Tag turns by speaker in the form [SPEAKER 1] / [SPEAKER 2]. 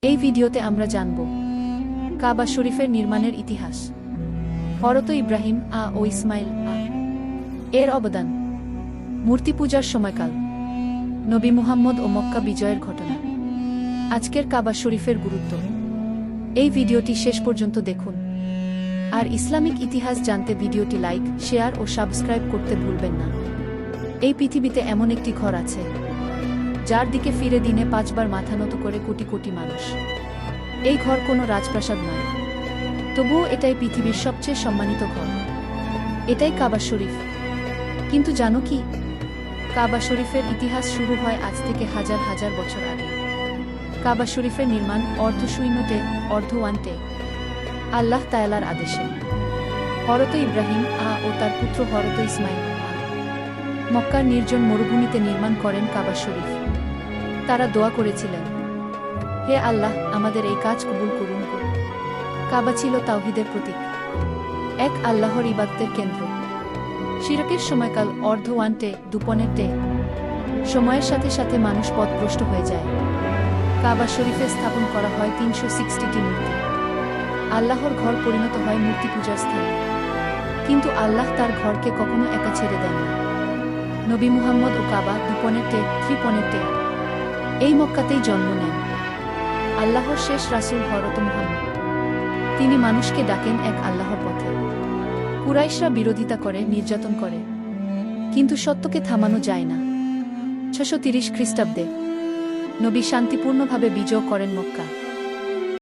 [SPEAKER 1] এই ভিডিওতে আমরা জানব কাবা শরীফের নির্মাণের ইতিহাস, হযরত ইব্রাহিম ও ইসমাইল এর অবদান, মূর্তি পূজার সময়কাল, নবী মুহাম্মদ ও মক্কা বিজয়ের ঘটনা, আজকের কাবা শরীফের গুরুত্ব। এই ভিডিওটি শেষ পর্যন্ত দেখুন। আর ইসলামিক ইতিহাস জানতে ভিডিওটি লাইক, শেয়ার ও সাবস্ক্রাইব করতে ভুলবেন না। এই পৃথিবীতে এমন একটি ঘর আছে যার দিকে ফিরে দিনে 5 বার মাথা নত করে কোটি কোটি মানুষ। এই ঘর কোনো রাজপ্রাসাদ নয়, তবুও এটাই পৃথিবীর সবচেয়ে সম্মানিত ঘর। এটাই কাবা শরীফ। কিন্তু জানো কি, কাবা শরীফের ইতিহাস শুরু হয় আজ থেকে হাজার হাজার বছর আগে। কাবা শরীফের নির্মাণ অর্ধশূন্যতে অর্ধওয়ান্টে আল্লাহ তাআলার আদেশে হযরত ইব্রাহিম ও তার পুত্র হযরত ইসমাইল মক্কার নির্জন মরুভূমিতে নির্মাণ করেন কাবা শরীফ। তারা দোয়া করেছিলেন, হে আল্লাহ, আমাদের এই কাজ কবুল করুন। কাবা ছিল তাওহীদের প্রতীক, এক আল্লাহর ইবাদতের কেন্দ্র। শিরকের সময়কাল অর্ধওয়ান্টে দুপনেরটে সময়ের সাথে সাথে মানুষ পথভ্রষ্ট হয়ে যায়। কাবা শরীফে স্থাপন করা হয় 360টি মূর্তি। আল্লাহর ঘর পরিণত হয় মূর্তি পূজার স্থানে। কিন্তু আল্লাহ তার ঘরকে কখনো একা ছেড়ে দেন না। নবী মুহাম্মদ ও কাবা দুপনেরটে ত্রিপনেরটে এই মক্কাতেই জন্ম নেন। আল্লাহর শেষ রাসূল হযরত মুহাম্মদ, তিনি মানুষকে ডাকেন এক আল্লাহর পথে। কুরাইশরা বিরোধিতা করে, নির্যাতন করে, কিন্তু সত্যকে থামানো যায় না। 630 খ্রিস্টাব্দে নবী শান্তিপূর্ণভাবে বিজয় করেন মক্কা।